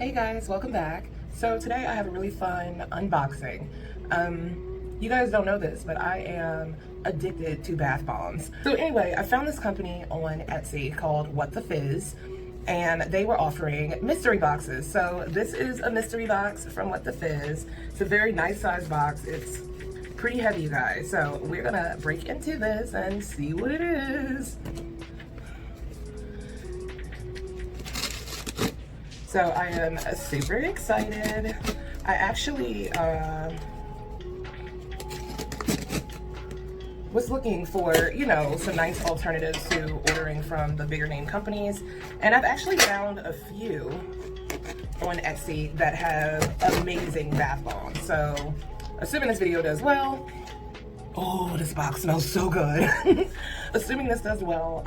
Hey guys, welcome back. So today I have a really fun unboxing. You guys don't know this, but I am addicted to bath bombs. So anyway, I found this company on Etsy called What the Fizz, and they were offering mystery boxes. So this is a mystery box from What the Fizz. It's a very nice size box. It's pretty heavy, you guys. So we're gonna break into this and see what it is. So I am super excited. I actually was looking for, you know, some nice alternatives to ordering from the bigger name companies. And I've actually found a few on Etsy that have amazing bath bombs. So assuming this video does well, oh, this box smells so good. Assuming this does well,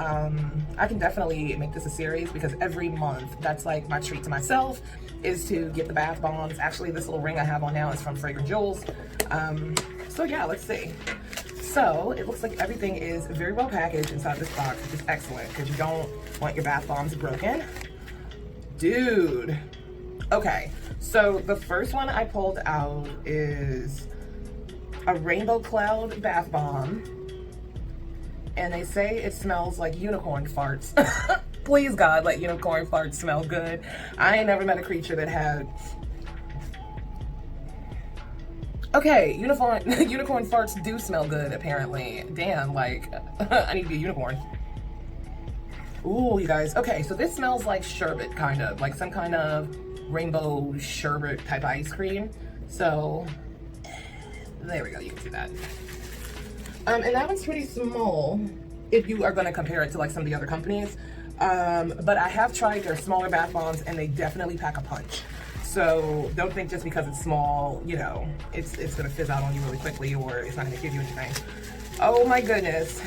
I can definitely make this a series because every month, that's like my treat to myself, is to get the bath bombs. Actually, this little ring I have on now is from Fragrant Jewels. So yeah, let's see. So it looks like everything is very well packaged inside this box, which is excellent because you don't want your bath bombs broken. Dude. Okay, so the first one I pulled out is a rainbow cloud bath bomb, and they say it smells like unicorn farts. Please God, let unicorn farts smell good. I ain't never met a creature that had. Okay, unicorn farts do smell good apparently. Damn, like I need to be a unicorn. Ooh, you guys. Okay, so this smells like sherbet, kind of like some kind of rainbow sherbet type ice cream. So there we go, you can see that. And that one's pretty small if you are going to compare it to like some of the other companies. But I have tried their smaller bath bombs and they definitely pack a punch. So don't think just because it's small, you know, it's going to fizz out on you really quickly or it's not going to give you anything. Oh my goodness.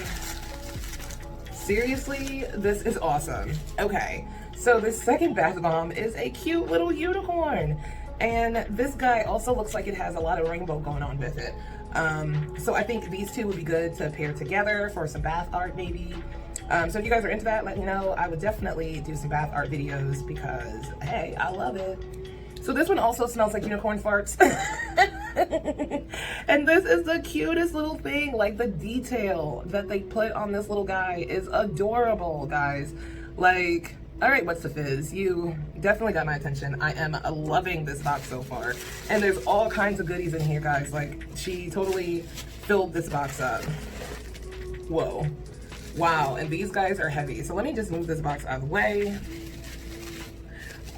Seriously, this is awesome. Okay, so this second bath bomb is a cute little unicorn. And this guy also looks like it has a lot of rainbow going on with it. So I think these two would be good to pair together for some bath art maybe. So if you guys are into that, let me know. I would definitely do some bath art videos because, hey, I love it. So this one also smells like unicorn farts. And this is the cutest little thing. Like the detail that they put on this little guy is adorable, guys. Like, all right, What's the Fizz? You definitely got my attention. I am loving this box so far. And there's all kinds of goodies in here, guys. Like, she totally filled this box up. Whoa. Wow, and these guys are heavy. So let me just move this box out of the way.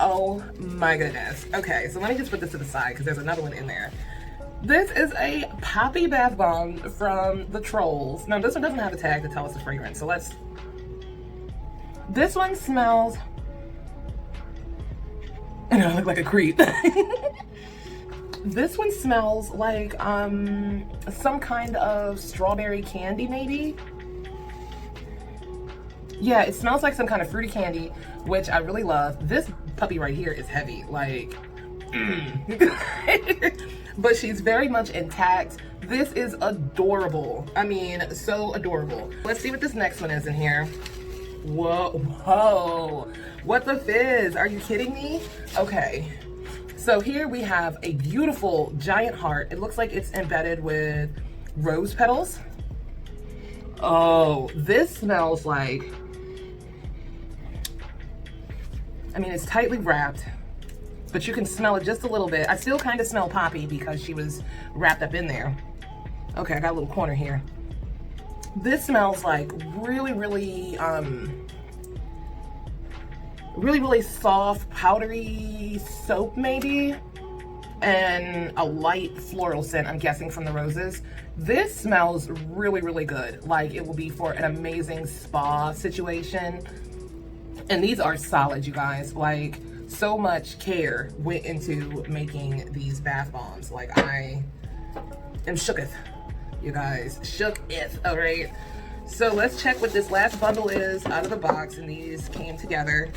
Oh my goodness. Okay, so let me just put this to the side because there's another one in there. This is a poppy bath bomb from the Trolls. Now, this one doesn't have a tag to tell us the fragrance, so let's... This one smells, and I look like a creep. This one smells like some kind of strawberry candy, maybe. Yeah, it smells like some kind of fruity candy, which I really love. This puppy right here is heavy, like, but she's very much intact. This is adorable. I mean, so adorable. Let's see what this next one is in here. Whoa, whoa, What the Fizz? Are you kidding me? Okay, so here we have a beautiful giant heart. It looks like it's embedded with rose petals. Oh, this smells like, I mean, it's tightly wrapped, but you can smell it just a little bit. I still kind of smell poppy because she was wrapped up in there. Okay, I got a little corner here. This smells like really, really soft, powdery soap maybe, and a light floral scent, I'm guessing from the roses. This smells really, really good. Like it will be for an amazing spa situation. And these are solid, you guys. Like so much care went into making these bath bombs. Like I am shooketh. You guys, shooketh, all right? So let's check what this last bundle is out of the box, and these came together.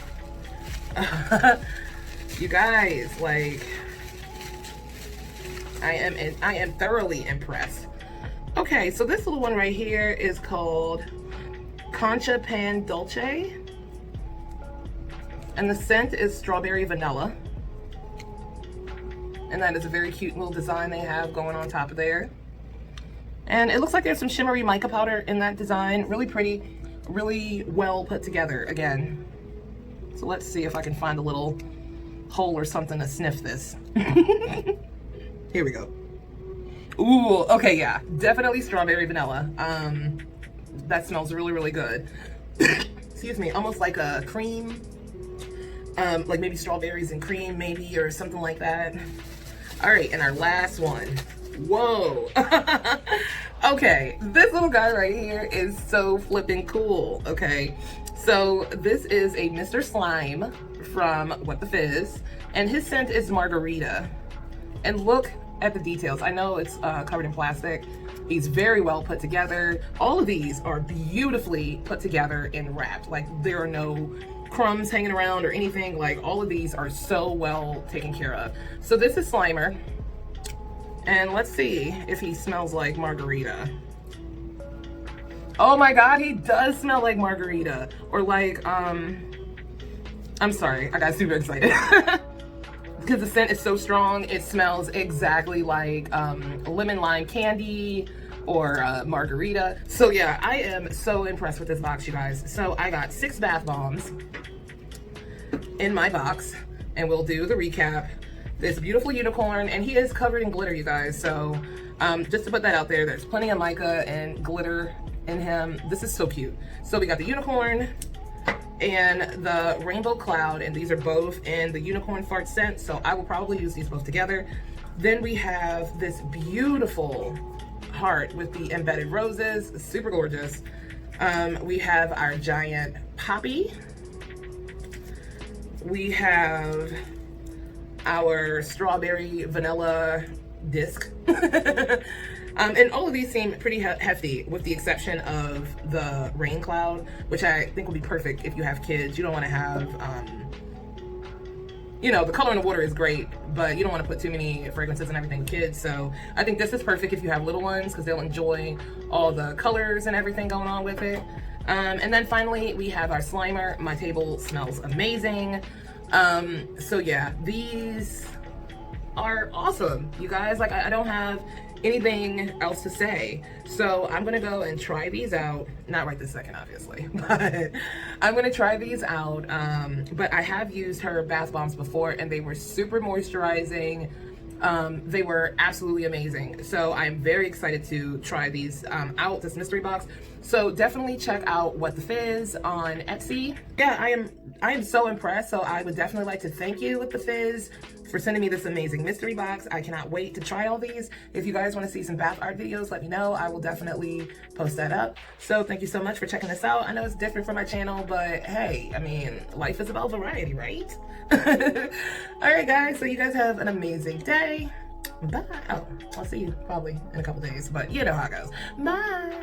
You guys, like, I am thoroughly impressed. Okay, so this little one right here is called Concha Pan Dulce, and the scent is strawberry vanilla. And that is a very cute little design they have going on top of there. And it looks like there's some shimmery mica powder in that design. Really pretty, really well put together again. So let's see if I can find a little hole or something to sniff this. Here we go. Ooh, okay, yeah, definitely strawberry vanilla. That smells really, really good. Excuse me, almost like a cream. Like maybe strawberries and cream, maybe, or something like that. All right, and our last one. Whoa. Okay, this little guy right here is so flipping cool. Okay, so this is a Mr. Slime from What the Fizz, and his scent is margarita. And look at the details. I know it's covered in plastic. He's very well put together. All of these are beautifully put together and wrapped. Like, there are no crumbs hanging around or anything. Like, all of these are so well taken care of. So this is Slimer. And let's see if he smells like margarita. Oh my God, he does smell like margarita. Or like, I'm sorry, I got super excited. Because the scent is so strong, it smells exactly like lemon lime candy or margarita. So yeah, I am so impressed with this box, you guys. So I got 6 bath bombs in my box, and we'll do the recap. This beautiful unicorn, and he is covered in glitter, you guys. So just to put that out there, there's plenty of mica and glitter in him. This is so cute. So we got the unicorn and the rainbow cloud, and these are both in the unicorn fart scent, so I will probably use these both together. Then we have this beautiful heart with the embedded roses, super gorgeous. We have our giant poppy. We have our strawberry vanilla disc. And all of these seem pretty hefty, with the exception of the rain cloud, which I think will be perfect if you have kids. You don't want to have, you know, the color in the water is great, but you don't want to put too many fragrances and everything with kids. So I think this is perfect if you have little ones, because they'll enjoy all the colors and everything going on with it. And then finally, we have our Slimer. My table smells amazing. So yeah, these are awesome, you guys. Like, I don't have anything else to say. So I'm gonna go and try these out. Not right this second, obviously, but I'm gonna try these out. But I have used her bath bombs before, and they were super moisturizing. They were absolutely amazing. So I'm very excited to try these out, this mystery box. So definitely check out What the Fizz on Etsy. Yeah, I am so impressed. So I would definitely like to thank you, What the Fizz, for sending me this amazing mystery box. I cannot wait to try all these. If you guys want to see some bath art videos, let me know. I will definitely post that up. So thank you so much for checking this out. I know it's different from my channel, but hey, I mean, life is about variety, right? All right, guys. So you guys have an amazing day. Bye. Oh, I'll see you probably in a couple days, but you know how it goes. Bye.